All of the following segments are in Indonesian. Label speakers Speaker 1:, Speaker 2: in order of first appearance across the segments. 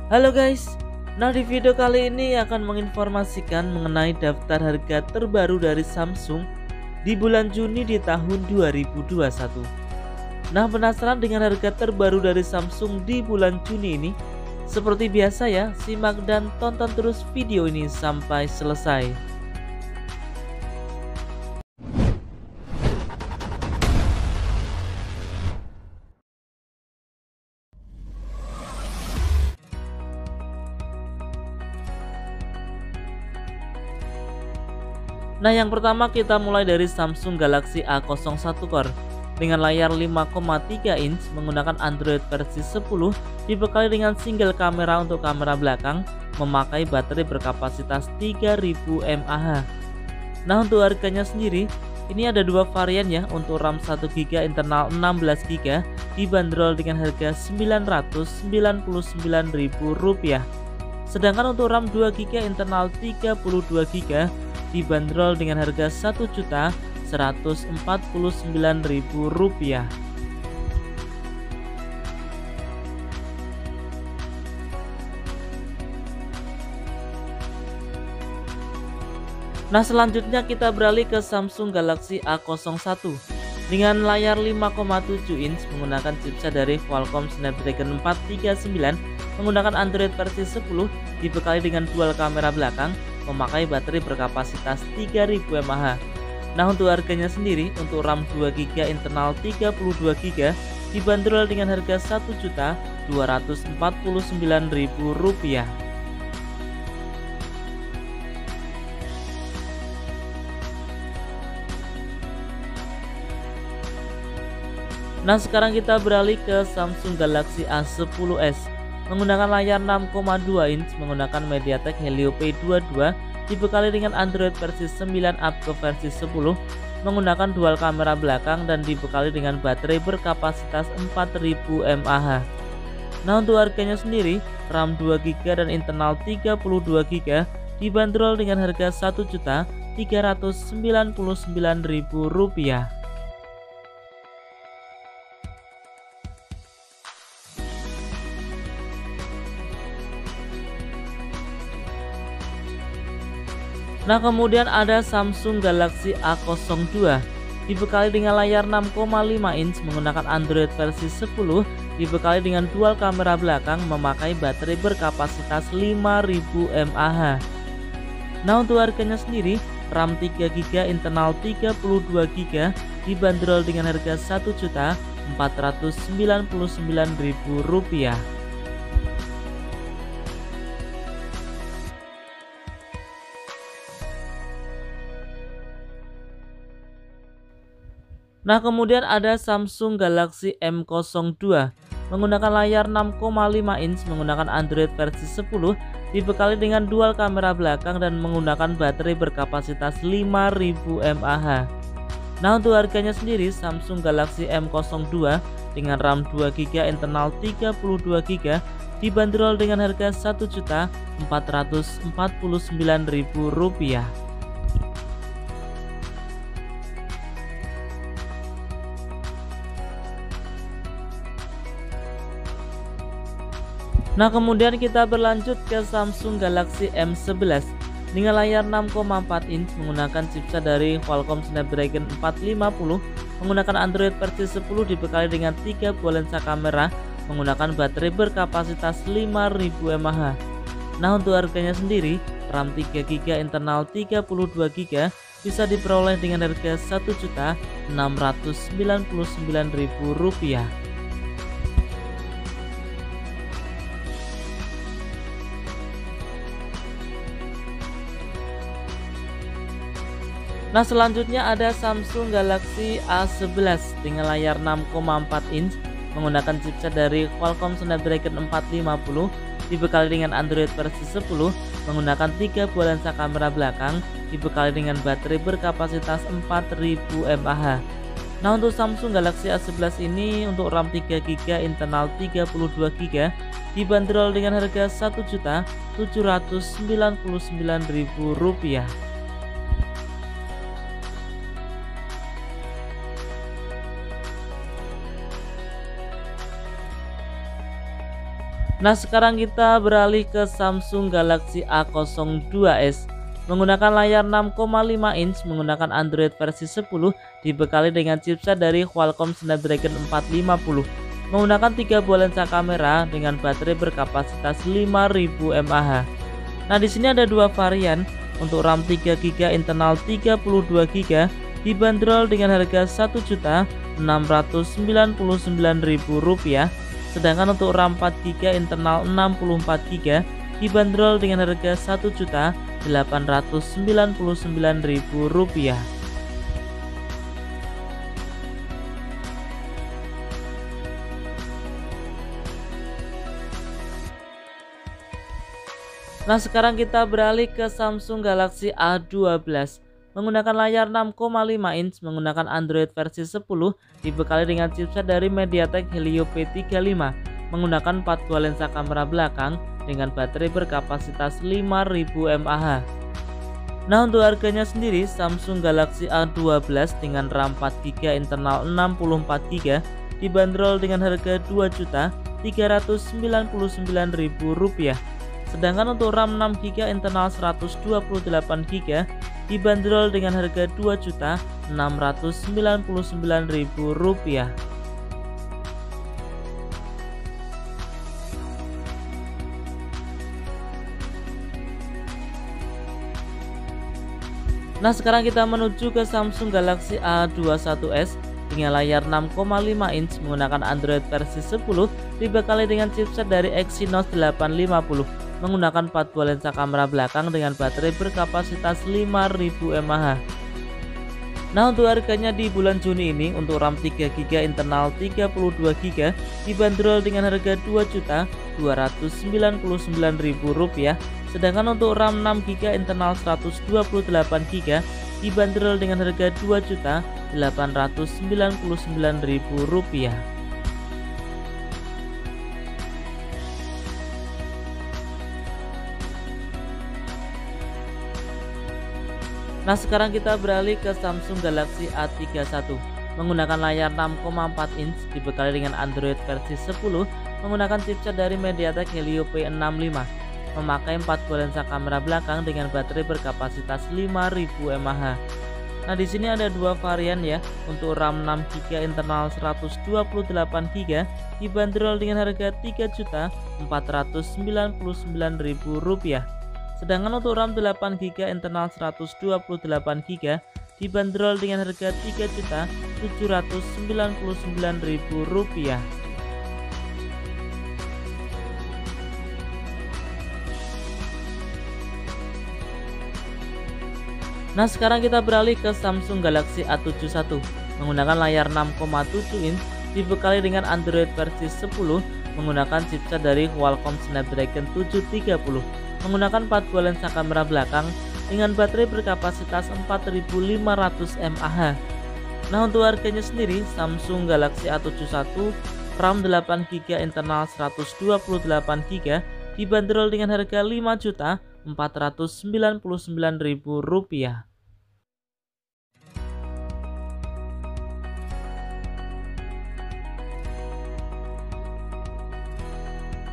Speaker 1: Halo guys, nah di video kali ini akan menginformasikan mengenai daftar harga terbaru dari Samsung di bulan Juni di tahun 2021. Nah, penasaran dengan harga terbaru dari Samsung di bulan Juni ini? Seperti biasa ya, simak dan tonton terus video ini sampai selesai. Nah, yang pertama kita mulai dari Samsung Galaxy A01 Core dengan layar 5,3 inch menggunakan Android versi 10, dibekali dengan single kamera untuk kamera belakang, memakai baterai berkapasitas 3000 mAh. Nah, untuk harganya sendiri ini ada dua varian ya. Untuk RAM 1GB internal 16GB dibanderol dengan harga Rp999.000. Sedangkan untuk RAM 2GB internal 32GB dibanderol dengan harga Rp1.149.000. Nah, selanjutnya kita beralih ke Samsung Galaxy A01 dengan layar 5,7 inch menggunakan chipset dari Qualcomm Snapdragon 439 menggunakan Android versi 10, dibekali dengan dual kamera belakang, memakai baterai berkapasitas 3000 mAh. Nah, untuk harganya sendiri untuk RAM 2GB internal 32GB dibanderol dengan harga Rp1.249.000. Nah, sekarang kita beralih ke Samsung Galaxy A10s menggunakan layar 6,2 inch menggunakan MediaTek Helio P22, dibekali dengan Android versi 9 up ke versi 10, menggunakan dual kamera belakang dan dibekali dengan baterai berkapasitas 4000 mAh. Nah, untuk harganya sendiri RAM 2GB dan internal 32GB dibanderol dengan harga Rp1.399.000. Nah, kemudian ada Samsung Galaxy A02 dibekali dengan layar 6,5 inch menggunakan Android versi 10, dibekali dengan dual kamera belakang, memakai baterai berkapasitas 5000 mAh. Nah, untuk harganya sendiri RAM 3GB internal 32GB dibanderol dengan harga Rp1.499.000. Nah, kemudian ada Samsung Galaxy M02 menggunakan layar 6,5 inch menggunakan Android versi 10, dibekali dengan dual kamera belakang dan menggunakan baterai berkapasitas 5000 mAh. Nah, untuk harganya sendiri Samsung Galaxy M02 dengan RAM 2GB internal 32GB dibanderol dengan harga Rp1.449.000. Nah, kemudian kita berlanjut ke Samsung Galaxy M11 dengan layar 6,4 inch menggunakan chipset dari Qualcomm Snapdragon 450, menggunakan Android versi 10, dibekali dengan 3 buah lensa kamera, menggunakan baterai berkapasitas 5000 mAh. Nah, untuk harganya sendiri RAM 3GB internal 32GB bisa diperoleh dengan harga Rp1.699.000. Nah, selanjutnya ada Samsung Galaxy A11 dengan layar 6,4 inch menggunakan chipset dari Qualcomm Snapdragon 450, dibekali dengan Android versi 10, menggunakan 3 buah lensa kamera belakang, dibekali dengan baterai berkapasitas 4000 mAh. Nah, untuk Samsung Galaxy A11 ini untuk RAM 3GB internal 32GB dibanderol dengan harga Rp1.799.000. Nah, sekarang kita beralih ke Samsung Galaxy A02s menggunakan layar 6,5 inch menggunakan Android versi 10 dibekali dengan chipset dari Qualcomm Snapdragon 450 menggunakan 3 buah lensa kamera dengan baterai berkapasitas 5000 mAh. Nah, di sini ada dua varian. Untuk RAM 3GB internal 32GB dibanderol dengan harga Rp1.699.000. Sedangkan untuk RAM 4GB internal 64GB dibanderol dengan harga Rp1.899.000. Nah, sekarang kita beralih ke Samsung Galaxy A12 menggunakan layar 6,5 inch menggunakan Android versi 10 dibekali dengan chipset dari MediaTek Helio P35 menggunakan 4 buah lensa kamera belakang dengan baterai berkapasitas 5000 mAh. Nah, untuk harganya sendiri Samsung Galaxy A12 dengan RAM 4GB internal 64GB dibanderol dengan harga Rp2.399.000. Sedangkan untuk RAM 6GB internal 128GB dibanderol dengan harga Rp2.699.000. Nah, sekarang kita menuju ke Samsung Galaxy A21s dengan layar 6,5 inch menggunakan Android versi 10 dibekali dengan chipset dari Exynos 850 menggunakan 4 buah lensa kamera belakang dengan baterai berkapasitas 5000 mAh. Nah, untuk harganya di bulan Juni ini untuk RAM 3GB internal 32GB dibanderol dengan harga Rp2.299.000. Sedangkan untuk RAM 6GB internal 128GB dibanderol dengan harga Rp2.899.000. Nah, sekarang kita beralih ke Samsung Galaxy A31 menggunakan layar 6,4 inch dibekali dengan Android versi 10 menggunakan chipset dari MediaTek Helio P65 memakai 4 buah lensa kamera belakang dengan baterai berkapasitas 5000 mAh. Nah, di sini ada dua varian ya. Untuk RAM 6GB internal 128GB dibanderol dengan harga Rp3.499.000. Sedangkan untuk RAM 8GB internal 128GB dibanderol dengan harga Rp3.799.000. Nah, sekarang kita beralih ke Samsung Galaxy A71 menggunakan layar 6,7 inch dibekali dengan Android versi 10 menggunakan chipset dari Qualcomm Snapdragon 730 menggunakan 4 buah lensa kamera belakang dengan baterai berkapasitas 4500 mAh. Nah, untuk harganya sendiri Samsung Galaxy A71 RAM 8GB internal 128GB dibanderol dengan harga Rp5.499.000.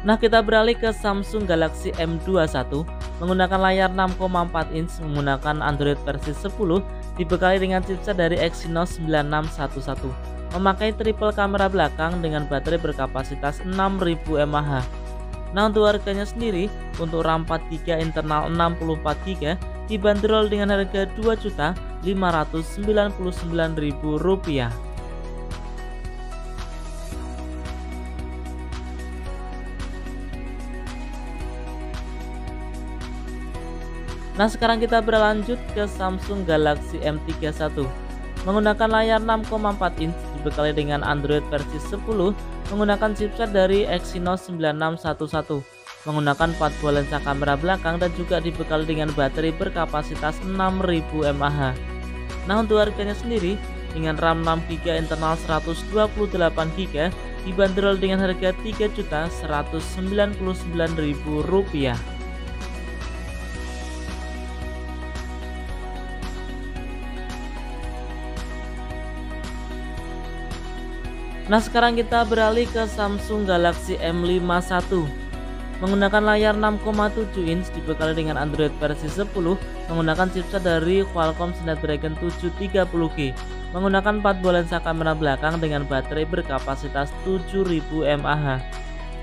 Speaker 1: Nah, kita beralih ke Samsung Galaxy M21 menggunakan layar 6,4 inch menggunakan Android versi 10 dibekali dengan chipset dari Exynos 9611 memakai triple kamera belakang dengan baterai berkapasitas 6000 mAh. Nah, untuk harganya sendiri untuk RAM 4GB internal 64GB dibanderol dengan harga Rp2.599.000. Nah, sekarang kita berlanjut ke Samsung Galaxy M31 menggunakan layar 6,4 inch dibekali dengan Android versi 10 menggunakan chipset dari Exynos 9611 menggunakan 4 buah lensa kamera belakang dan juga dibekali dengan baterai berkapasitas 6000 mAh. Nah, untuk harganya sendiri dengan RAM 6GB internal 128GB dibanderol dengan harga Rp3.199.000. Nah, sekarang kita beralih ke Samsung Galaxy M51 menggunakan layar 6,7 inch dibekali dengan Android versi 10, menggunakan chipset dari Qualcomm Snapdragon 730G, menggunakan 4 buah lensa kamera belakang dengan baterai berkapasitas 7000 mAh.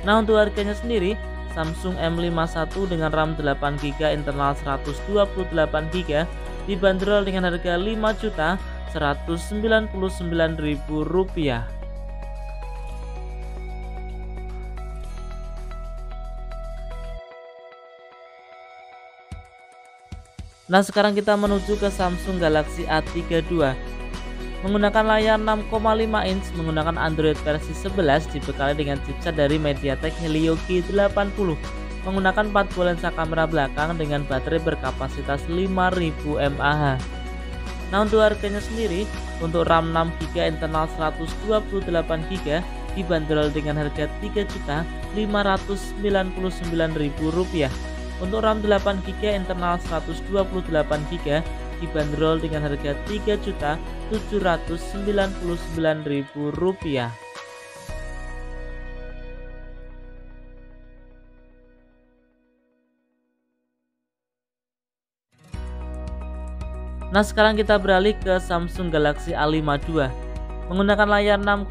Speaker 1: Nah, untuk harganya sendiri, Samsung M51 dengan RAM 8GB internal 128GB dibanderol dengan harga Rp5.199.000. Nah, sekarang kita menuju ke Samsung Galaxy A32 menggunakan layar 6,5 inch, menggunakan Android versi 11 dibekali dengan chipset dari MediaTek Helio G80, menggunakan 4 buah lensa kamera belakang dengan baterai berkapasitas 5000 mAh. Nah, untuk harganya sendiri, untuk RAM 6GB internal 128GB dibanderol dengan harga Rp3.599.000. Untuk RAM 8GB internal 128GB dibanderol dengan harga Rp3.799.000. Nah, sekarang kita beralih ke Samsung Galaxy A52 menggunakan layar 6,5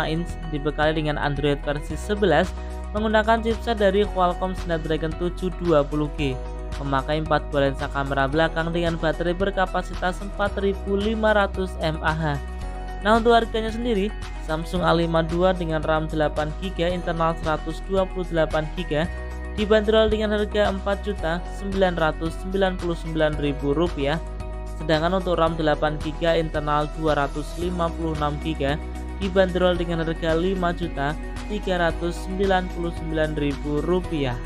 Speaker 1: inch dibekali dengan Android versi 11, menggunakan chipset dari Qualcomm Snapdragon 720G, memakai 4 buah lensa kamera belakang dengan baterai berkapasitas 4500 mAh. Nah, untuk harganya sendiri, Samsung A52 dengan RAM 8GB internal 128GB dibanderol dengan harga Rp4.999.000. Sedangkan untuk RAM 8GB internal 256GB dibanderol dengan harga Rp5.399.000.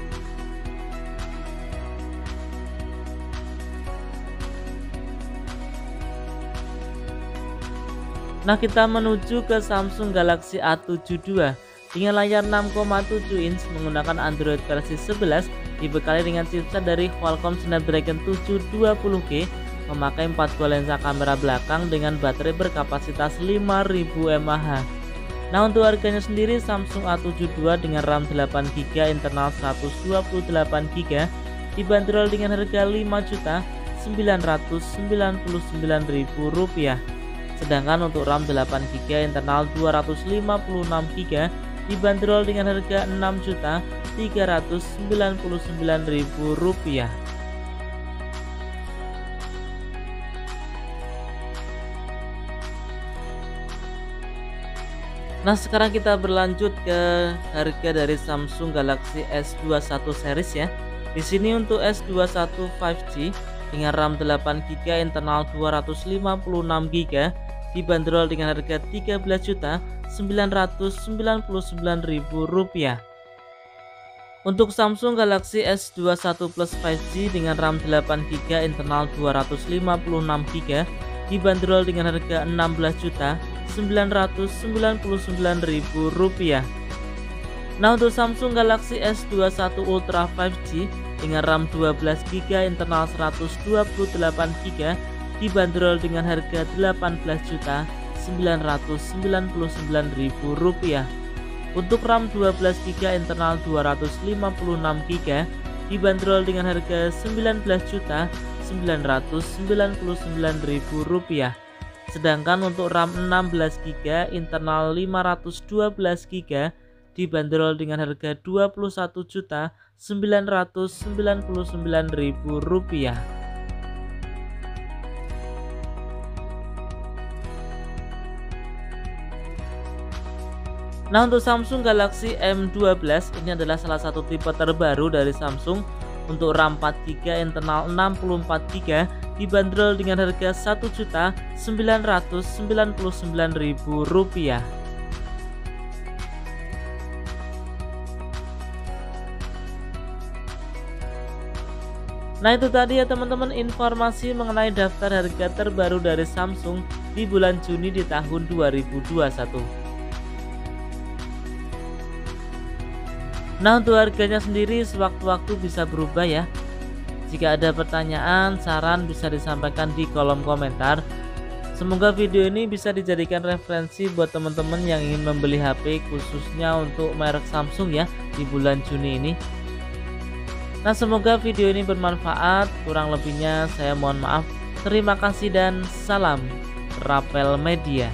Speaker 1: Nah, kita menuju ke Samsung Galaxy A72 dengan layar 6,7 inch, menggunakan Android versi 11 dibekali dengan chipset dari Qualcomm Snapdragon 720G, memakai 4 buah lensa kamera belakang dengan baterai berkapasitas 5000 mAh. Nah, untuk harganya sendiri, Samsung A72 dengan RAM 8GB internal 128GB dibanderol dengan harga Rp5.999.000. Sedangkan untuk RAM 8GB internal 256GB dibanderol dengan harga Rp6.399.000. Nah, sekarang kita berlanjut ke harga dari Samsung Galaxy S21 series ya. Di sini untuk S21 5G dengan RAM 8GB internal 256GB dibanderol dengan harga Rp3.999.000. Untuk Samsung Galaxy S21 Plus 5G dengan RAM 8GB internal 256GB dibanderol dengan harga Rp6.999.000. Nah, untuk Samsung Galaxy S21 Ultra 5G dengan RAM 12GB internal 128GB dibanderol dengan harga Rp8.999.000. Untuk RAM 12GB internal 256GB dibanderol dengan harga Rp9.999.000. Sedangkan untuk RAM 16GB internal 512GB dibanderol dengan harga Rp21.999.000. Nah, untuk Samsung Galaxy M12 ini adalah salah satu tipe terbaru dari Samsung. Untuk RAM 4GB internal 64GB dibanderol dengan harga Rp1.999.000. Nah, itu tadi ya teman-teman, informasi mengenai daftar harga terbaru dari Samsung di bulan Juni di tahun 2021. Nah, untuk harganya sendiri sewaktu-waktu bisa berubah ya. Jika ada pertanyaan, saran bisa disampaikan di kolom komentar. Semoga video ini bisa dijadikan referensi buat teman-teman yang ingin membeli HP khususnya untuk merek Samsung ya di bulan Juni ini. Nah, semoga video ini bermanfaat. Kurang lebihnya saya mohon maaf. Terima kasih dan salam Rapel Media.